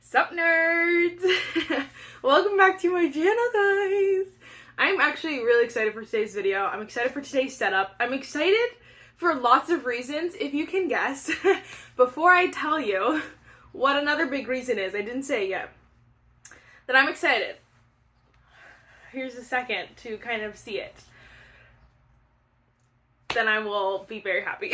Sup nerds! Welcome back to my channel, guys! I'm actually really excited for today's video. I'm excited for today's setup. I'm excited for lots of reasons, if you can guess. Before I tell you what another big reason is, I didn't say it yet, that I'm excited. Here's a second to kind of see it. Then I will be very happy.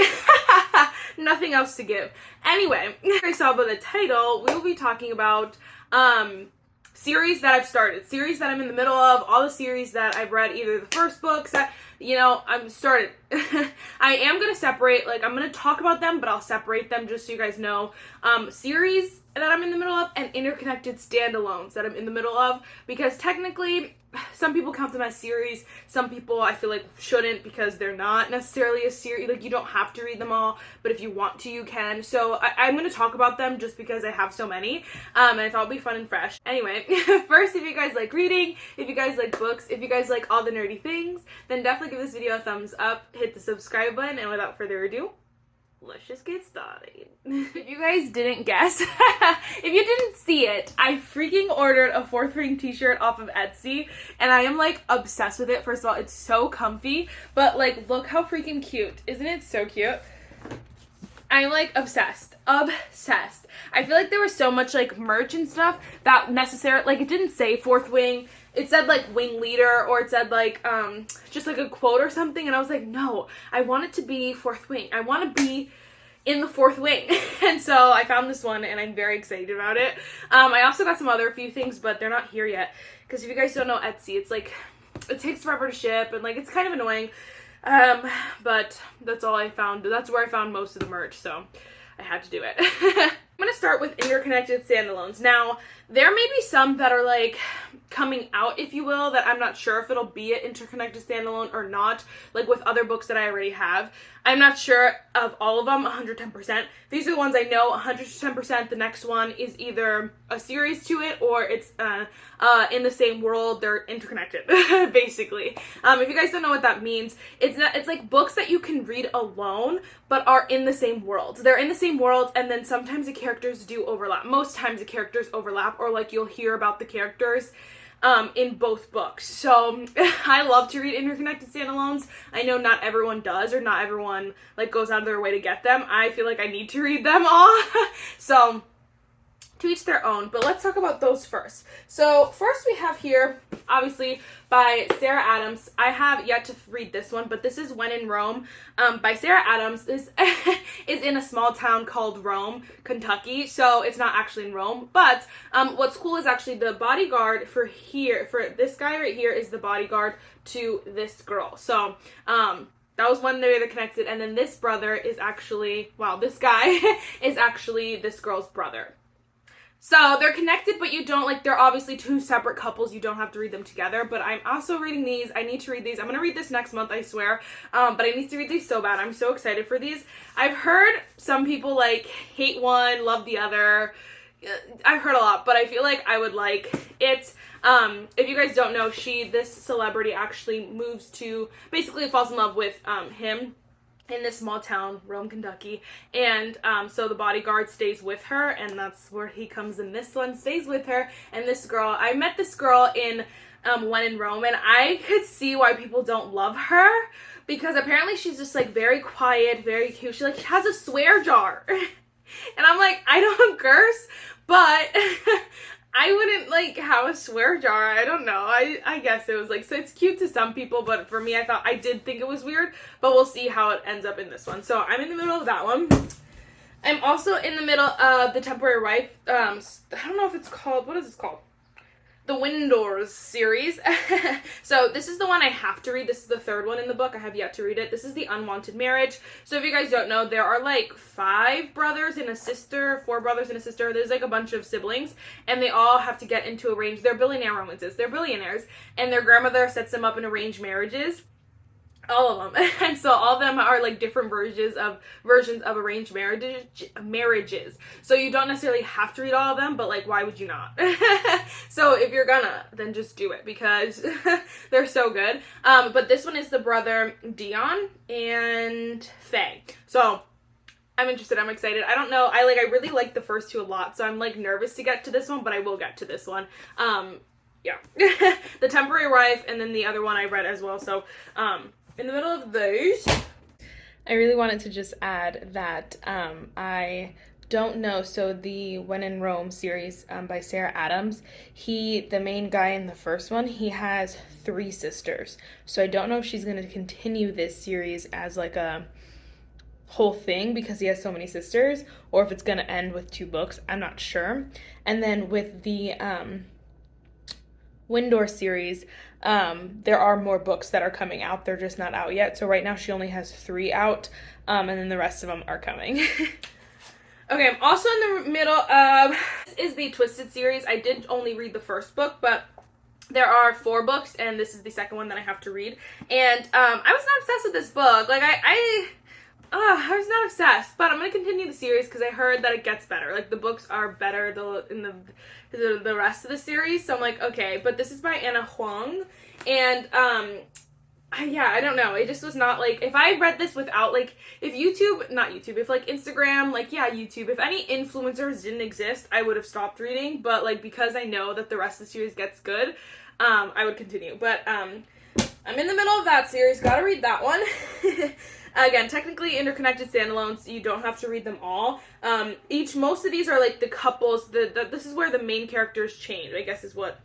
Nothing else to give. Anyway, I saw by the title, we will be talking about series that I've started, series that I'm in the middle of, all the series that I've read, either the first books that, I'm started. I am going to separate, I'm going to talk about them, but I'll separate them just so you guys know. Series that I'm in the middle of and interconnected standalones that I'm in the middle of, because technically some people count them as series, some people I feel like shouldn't because they're not necessarily a series, you don't have to read them all, but if you want to, you can. So I'm going to talk about them just because I have so many, and I thought it'd be fun and fresh. Anyway, first, if you guys like reading, if you guys like books, if you guys like all the nerdy things, then definitely give this video a thumbs up, hit the subscribe button, and without further ado, let's just get started. If you guys didn't guess, if you didn't see it, I freaking ordered a 4th Ring t-shirt off of Etsy, and I am obsessed with it. First of all, it's so comfy, but look how freaking cute. Isn't it so cute? I'm obsessed. Obsessed. I feel like there was so much merch and stuff that necessarily, it didn't say 4th Wing. It said wing leader, or it said just a quote or something, and I was like, no, I want it to be 4th Wing. I want to be in the 4th Wing. And so I found this one and I'm very excited about it. I also got some other few things, but they're not here yet, because if you guys don't know Etsy, it's it takes forever to ship, and it's kind of annoying. But that's all I found. That's where I found most of the merch, so I had to do it. I'm going to start with interconnected standalones. Now, there may be some that are coming out, if you will, that I'm not sure if it'll be an interconnected standalone or not, with other books that I already have. I'm not sure of all of them 110%. These are the ones I know 110%. The next one is either a series to it, or it's in the same world. They're interconnected, basically. If you guys don't know what that means, it's books that you can read alone, but are in the same world. They're in the same world, and then sometimes the characters do overlap. Most times the characters overlap, or you'll hear about the characters in both books. So I love to read interconnected standalones. I know not everyone does, or not everyone goes out of their way to get them. I feel like I need to read them all. So to each their own, but let's talk about those first. So first we have here, obviously, by Sarah Adams. I have yet to read this one, but this is When in Rome, by Sarah Adams. This is in a small town called Rome, Kentucky, so it's not actually in Rome, but what's cool is actually the bodyguard for this guy right here is the bodyguard to this girl. So that was one way they're connected, and then this brother is actually, this guy is actually this girl's brother. So they're connected, but you don't, they're obviously two separate couples. You don't have to read them together, but I'm also reading these. I need to read these. I'm going to read this next month, I swear, but I need to read these so bad. I'm so excited for these. I've heard some people, hate one, love the other. I've heard a lot, but I feel like I would like it. If you guys don't know, this celebrity actually moves to, basically falls in love with him in this small town, Rome, Kentucky, and so the bodyguard stays with her, and that's where he comes in this one, stays with her, and this girl, I met this girl in When in Rome, and I could see why people don't love her, because apparently she's just very quiet, very cute. She has a swear jar, and I'm I don't curse, but I wouldn't have a swear jar. I don't know. I guess it was so it's cute to some people, but for me, I did think it was weird, but we'll see how it ends up in this one. So I'm in the middle of that one. I'm also in the middle of The Temporary Wife. I don't know if it's called, what is this called? The Windows series. So this is the one I have to read. This is the 3rd one in the book. I have yet to read it. This is The Unwanted Marriage. So if you guys don't know, there are 5 brothers and a sister, 4 brothers and a sister. There's a bunch of siblings, and they all have to get into arranged, they're billionaire romances. They're billionaires, and their grandmother sets them up in arranged marriages. All of them. And so all of them are different versions of arranged marriages. So you don't necessarily have to read all of them, but why would you not? So if you're gonna, then just do it, because they're so good. But this one is the brother Dion and Faye. So I'm interested. I'm excited. I don't know. I really like the first two a lot, so I'm like nervous to get to this one, but I will get to this one. Yeah. The Temporary Wife, and then the other one I read as well. So, in the middle of those, I really wanted to just add that I don't know. So the When in Rome series by Sarah Adams, the main guy in the first one, he has 3 sisters. So I don't know if she's going to continue this series as like a whole thing because he has so many sisters, or if it's going to end with 2 books. I'm not sure. And then with the Windor series, there are more books that are coming out. They're just not out yet. So right now she only has 3 out, and then the rest of them are coming. Okay, I'm also in the middle of, this is the Twisted series. I did only read the first book, but there are 4 books, and this is the second one that I have to read. And I was not obsessed with this book. Like, I was not obsessed, but I'm going to continue the series because I heard that it gets better. Like, the books are better in the rest of the series, so I'm like, okay. But this is by Anna Huang, and yeah, I don't know. It just was not like, if I read this without like, if like Instagram, like, yeah, YouTube, if any influencers didn't exist, I would have stopped reading. But like, because I know that the rest of the series gets good, I would continue. But I'm in the middle of that series. Gotta read that one. Again, technically interconnected standalones. You don't have to read them all. Most of these are like the couples. This is where the main characters change, I guess, is what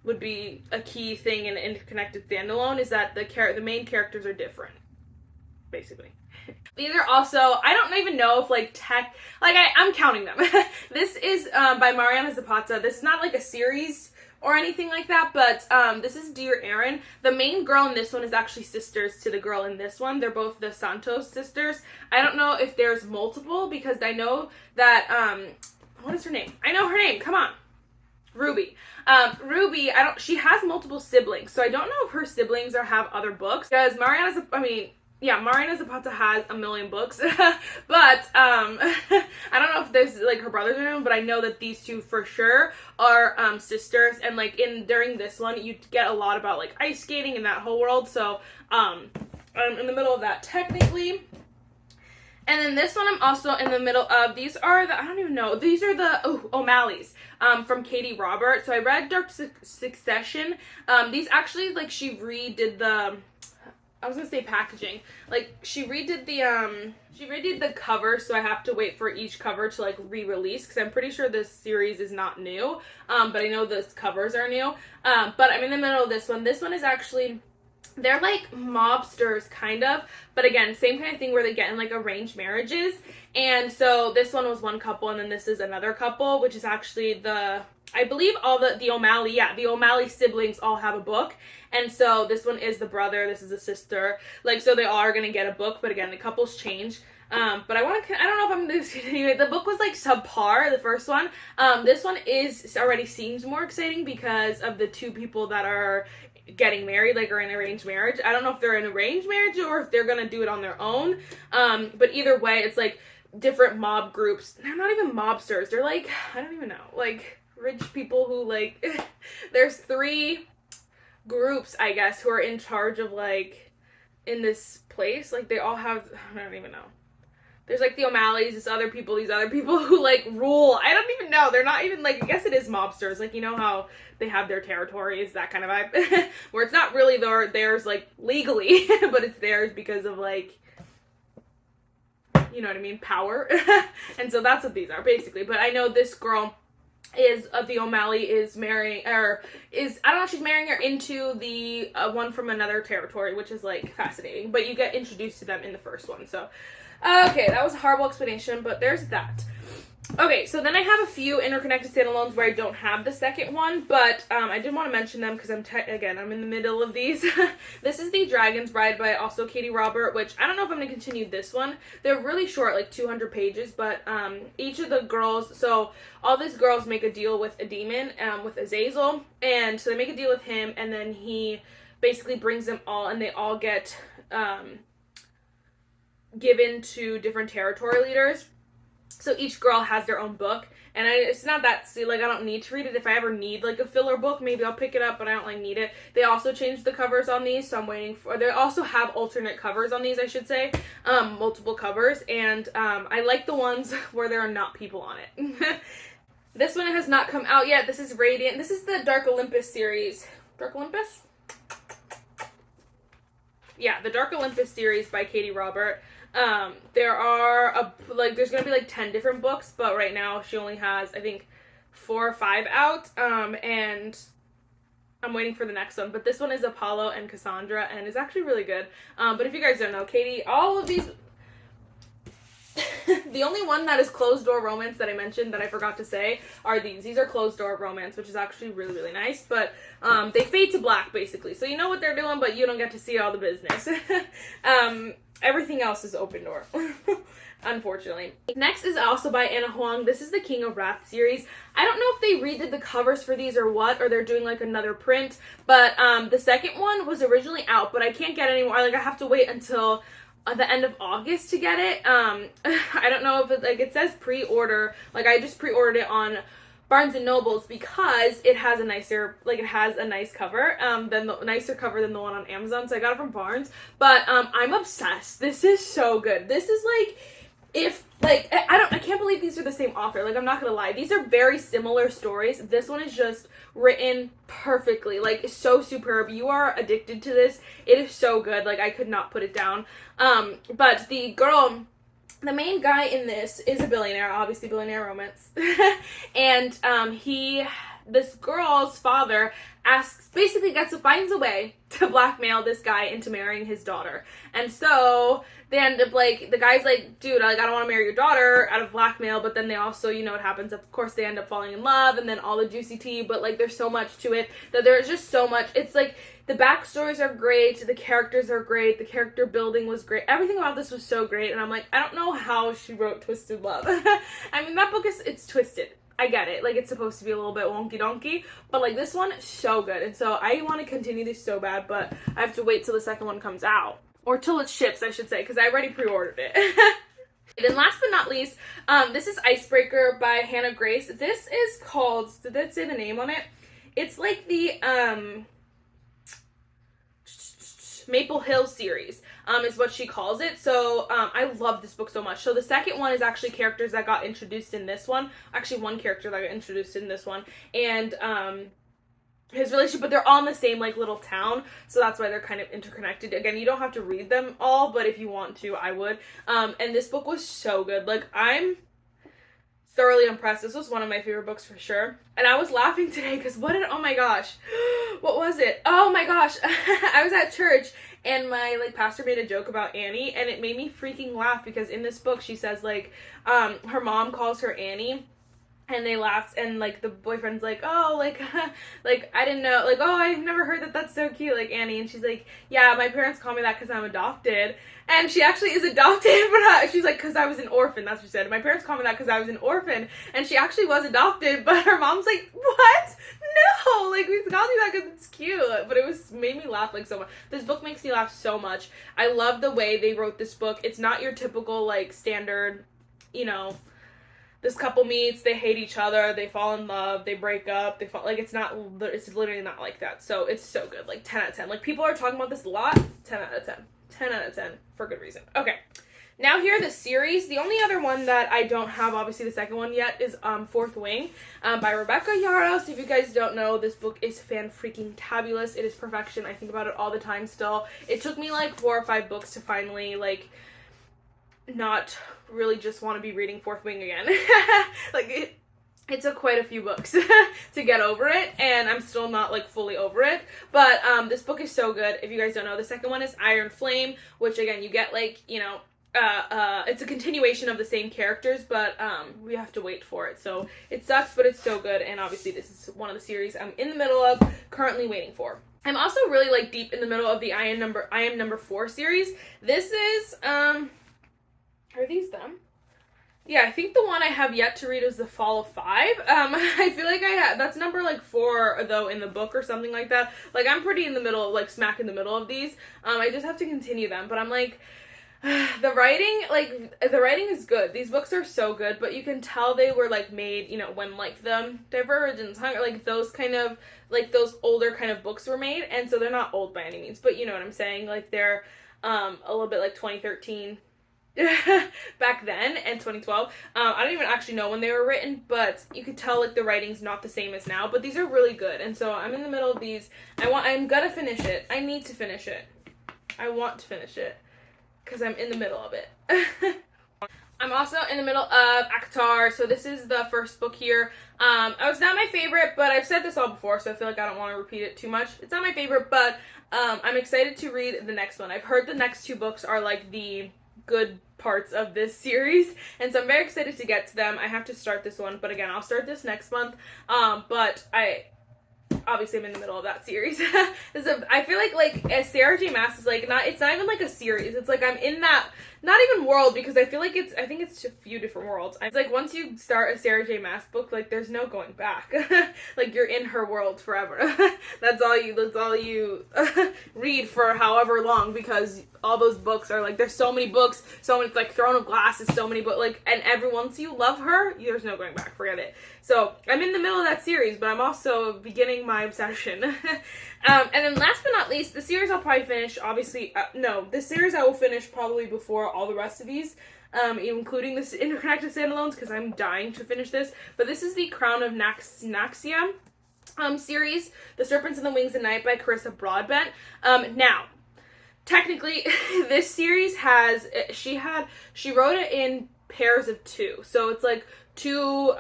would be a key thing in an interconnected standalone, is that the main characters are different, basically. These are also, I don't even know if like I'm counting them. This is by Mariana Zapata. This is not like a series or anything like that, but this is Dear Erin. The main girl in this one is actually sisters to the girl in this one. They're both the Santos sisters. I don't know if there's multiple, because I know that, what is her name? I know her name, come on. Ruby. Ruby, she has multiple siblings, so I don't know if her siblings have other books, because Mariana Zapata has a million books, but, I don't know if there's, like, her brothers in them, but I know that these 2 for sure are, sisters, and, like, during this one, you get a lot about, like, ice skating and that whole world, so, I'm in the middle of that, technically. And then this one I'm also in the middle of. These are the, I don't even know, these are the O'Malley's from Katie Robert. So I read Dark Succession. These actually, like, she redid the, I was gonna say packaging. Like, she redid the cover, so I have to wait for each cover to, like, re-release, because I'm pretty sure this series is not new. But I know the covers are new. But I'm in the middle of this one. This one is actually, they're like mobsters, kind of, but again, same kind of thing where they get in like arranged marriages. And so this one was one couple, and then this is another couple, which is actually I believe all the O'Malley, the O'Malley siblings all have a book. And so this one is the brother, this is a sister, like, so they all are gonna get a book, but again, the couples change. But I don't know if I'm going to continue it. The book was like subpar, the first one. This one already seems more exciting because of the 2 people that are getting married, like, are in arranged marriage. I don't know if they're in arranged marriage or if they're gonna do it on their own. But either way, it's like different mob groups. They're not even mobsters. They're like, I don't even know, like rich people who like, there's 3 groups, I guess, who are in charge of like, in this place. Like, they all have, I don't even know. There's like the O'Malleys, these other people who like rule. I don't even know. They're not even like, I guess it is mobsters. Like, you know how they have their territories, that kind of vibe. Where it's not really theirs like legally, but it's theirs because of like, you know what I mean, power. And so that's what these are basically. But I know this girl is the O'Malley is marrying, or is, I don't know if she's marrying her into the one from another territory, which is like fascinating. But you get introduced to them in the first one, so. Okay, that was a horrible explanation, but there's that. Okay, so then I have a few interconnected standalones where I don't have the second one, but I did want to mention them because I'm in the middle of these. This is The Dragon's Bride by also Katie Robert, which I don't know if I'm going to continue this one. They're really short, like 200 pages, but each of the girls, so all these girls make a deal with a demon, with Azazel, and so they make a deal with him, and then he basically brings them all, and they all get given to different territory leaders. So each girl has their own book, and it's not that, like, I don't need to read it. If I ever need, like, a filler book, maybe I'll pick it up, but I don't, like, need it. They also changed the covers on these, so I'm waiting for, they also have alternate covers on these, I should say, multiple covers, and I like the ones where there are not people on it. This one has not come out yet. This is Radiant. This is the Dark Olympus series. Dark Olympus? Yeah, the Dark Olympus series by Katie Robert. There are, there's gonna be, like, 10 different books, but right now she only has, I think, 4 or 5 out, and I'm waiting for the next one. But this one is Apollo and Cassandra, and it's actually really good. But if you guys don't know, Katie, all of these... The only one that is closed door romance that I mentioned that I forgot to say are these. These are closed door romance, which is actually really, really nice. But they fade to black, basically. So you know what they're doing, but you don't get to see all the business. Everything else is open door, unfortunately. Next is also by Anna Huang. This is the King of Wrath series. I don't know if they redid the covers for these or what, or they're doing, like, another print. But the second one was originally out, but I can't get any more. Like, I have to wait until... the end of August to get it. I don't know if it, like, it says pre-order. Like, I just pre-ordered it on Barnes & Noble's because it has a nicer, like, it has a nice cover, nicer cover than the one on Amazon, so I got it from Barnes. But, I'm obsessed. This is so good. This is, like, I can't believe these are the same author. Like, I'm not gonna lie. These are very similar stories. This one is just written perfectly. Like, it's so superb. You are addicted to this. It is so good. Like, I could not put it down. But the main guy in this is a billionaire, obviously billionaire romance. And, this girl's father finds a way to blackmail this guy into marrying his daughter. And so they end up, like, the guy's like, dude, like, I don't want to marry your daughter out of blackmail, but then they also, you know what happens, of course they end up falling in love, and then all the juicy tea, but, like, there's so much to it that there's just so much. It's like, the backstories are great, the characters are great, the character building was great, everything about this was so great, and I'm like, I don't know how she wrote Twisted Love. I mean, that book it's twisted. I get it. Like, it's supposed to be a little bit wonky-donkey, but, like, this one, so good. And so I want to continue this so bad, but I have to wait till the second one comes out. Or till it ships, I should say, because I already pre-ordered it. And then last but not least, this is Icebreaker by Hannah Grace. This is called, did that say the name on it? It's like the, Maple Hill series, is what she calls it. So, I love this book so much. So the second one is actually characters that got introduced in this one. Actually, one character that got introduced in this one. And, his relationship, but they're all in the same, like, little town, so that's why they're kind of interconnected. Again, you don't have to read them all, but if you want to, I would. And this book was so good. Like, I'm thoroughly impressed. This was one of my favorite books for sure. And I was laughing today because oh my gosh, what was it? Oh my gosh, I was at church and my, like, pastor made a joke about Annie, and it made me freaking laugh because in this book she says, like, her mom calls her Annie. And they laughed, and, like, the boyfriend's like, oh, like, like, I didn't know, like, oh, I've never heard that, that's so cute, like, Annie, and she's like, yeah, my parents call me that because I'm adopted, and she actually is adopted, but she's like, because I was an orphan, that's what she said, my parents call me that because I was an orphan, and she actually was adopted, but her mom's like, what? No, like, we called you that because it's cute, but it made me laugh, like, so much. This book makes me laugh so much. I love the way they wrote this book. It's not your typical, like, standard, you know, this couple meets, they hate each other, they fall in love, they break up, it's literally not like that. So it's so good, like 10 out of 10. Like, people are talking about this a lot, 10 out of 10. 10 out of 10, for good reason. Okay, now here are the series. The only other one that I don't have, obviously the second one yet, is Fourth Wing by Rebecca Yarros. If you guys don't know, this book is fan-freaking-tabulous. It is perfection. I think about it all the time still. It took me like 4 or 5 books to finally, like, not really just want to be reading Fourth Wing again. Like, it took quite a few books to get over it, and I'm still not, like, fully over it, but this book is so good. If you guys don't know, the second one is Iron Flame, which, again, you get, like, you know, it's a continuation of the same characters, but we have to wait for it, so it sucks, but it's so good, and obviously this is one of the series I'm in the middle of, currently waiting for. I'm also really, like, deep in the middle of the I Am Number 4 series. This is, are these them? Yeah, I think the one I have yet to read is The Fall of 5. I feel like that's number, like, 4, though, in the book or something like that. Like, I'm pretty in the middle, like, smack in the middle of these. I just have to continue them, but I'm, like, The writing is good. These books are so good, but you can tell they were like made, you know, when like the Divergence, Hunger, like those kind of like those older kind of books were made, and so they're not old by any means, but you know what I'm saying, like they're a little bit like 2013 back then, and 2012. I don't even actually know when they were written, but you could tell like the writing's not the same as now, but these are really good. And so I'm in the middle of these. I'm gonna finish it. I need to finish it. I want to finish it because I'm in the middle of it. I'm also in the middle of ACOTAR, so this is the first book here. It was not my favorite, but I've said this all before, so I feel like I don't want to repeat it too much. It's not my favorite, but I'm excited to read the next one. I've heard the next two books are like the good parts of this series, and so I'm very excited to get to them. I have to start this one, but again, I'll start this next month. But obviously I'm in the middle of that series. I feel like a Sarah J Maas is like it's not even like a series. It's like I'm in that, not even world, because I feel like I think it's a few different worlds. It's like once you start a Sarah J Maas book, like there's no going back. Like you're in her world forever. That's all you read for however long, because all those books are like, there's so many books, so many, like Throne of Glass is so many books, like, and once you love her, there's no going back, forget it. So I'm in the middle of that series, but I'm also beginning my obsession. And then last but not least, the series I'll probably finish, obviously, this series I will finish probably before all the rest of these, including this interconnected standalones, because I'm dying to finish this, but this is the Crown of Naxia series, The Serpents and the Wings of Night by Carissa Broadbent. Now, technically, this series she wrote it in pairs of two, so it's like two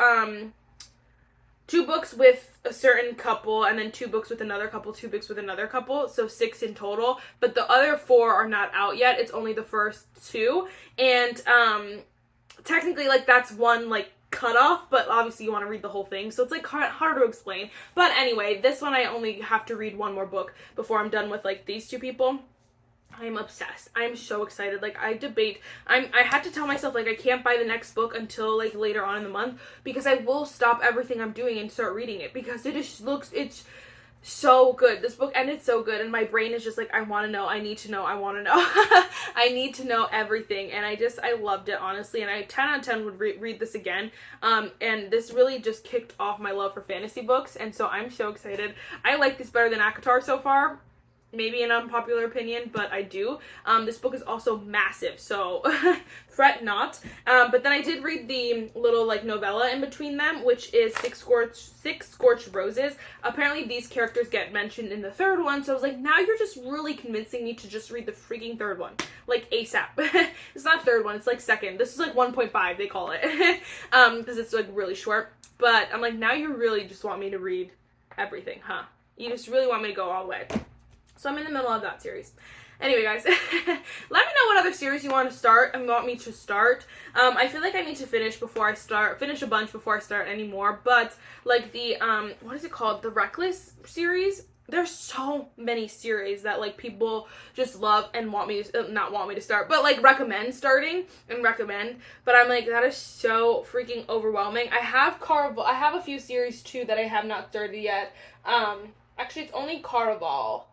books with a certain couple, and then two books with another couple, two books with another couple, so 6 in total, but the other 4 are not out yet. It's only the first 2, and technically, like, that's one, like, cutoff, but obviously you want to read the whole thing, so it's like hard to explain. But anyway, this one I only have to read one more book before I'm done with like these two people. I'm obsessed. I'm so excited. Like, I had to tell myself, like, I can't buy the next book until, like, later on in the month, because I will stop everything I'm doing and start reading it, because it's so good. This book ended so good, and my brain is just like, I want to know, I need to know, I want to know. I need to know everything, and I loved it, honestly, and I 10 out of 10 would read this again, and this really just kicked off my love for fantasy books, and so I'm so excited. I like this better than ACOTAR so far. Maybe an unpopular opinion, but I do. This book is also massive, so fret not. But then I did read the little like novella in between them, which is Six Scorched Roses. Apparently these characters get mentioned in the third one, so I was like, now you're just really convincing me to just read the freaking third one, like ASAP. It's not third one, it's like second. This is like 1.5, they call it, because it's like really short. But I'm like, now you really just want me to read everything, huh? You just really want me to go all the way. So I'm in the middle of that series. Anyway, guys, let me know what other series you want me to start. I feel like I need to finish a bunch before I start any more, but like the, what is it called? The Reckless series? There's so many series that like people just love and not want me to start, but like recommend starting and recommend, but I'm like, that is so freaking overwhelming. I have a few series too that I have not started yet. Actually, it's only Caraval,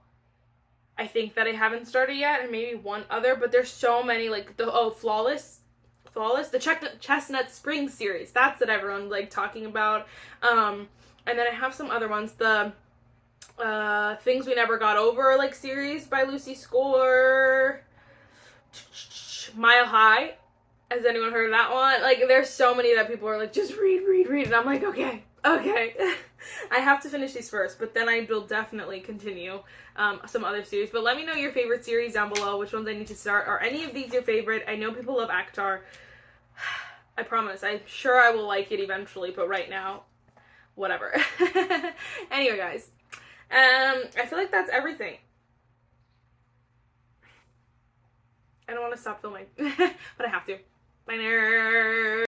I think, that I haven't started yet, and maybe one other, but there's so many, like, Flawless, the Chestnut Spring series, that's what everyone's, like, talking about, and then I have some other ones, the, Things We Never Got Over, like, series by Lucy Score, Mile High, has anyone heard of that one? Like, there's so many that people are like, just read, and I'm like, okay. I have to finish these first, but then I will definitely continue some other series. But let me know your favorite series down below, which ones I need to start. Are any of these your favorite? I know people love ACOTAR. I promise. I'm sure I will like it eventually, but right now, whatever. Anyway, guys, I feel like that's everything. I don't want to stop filming, but I have to. Bye, nerd.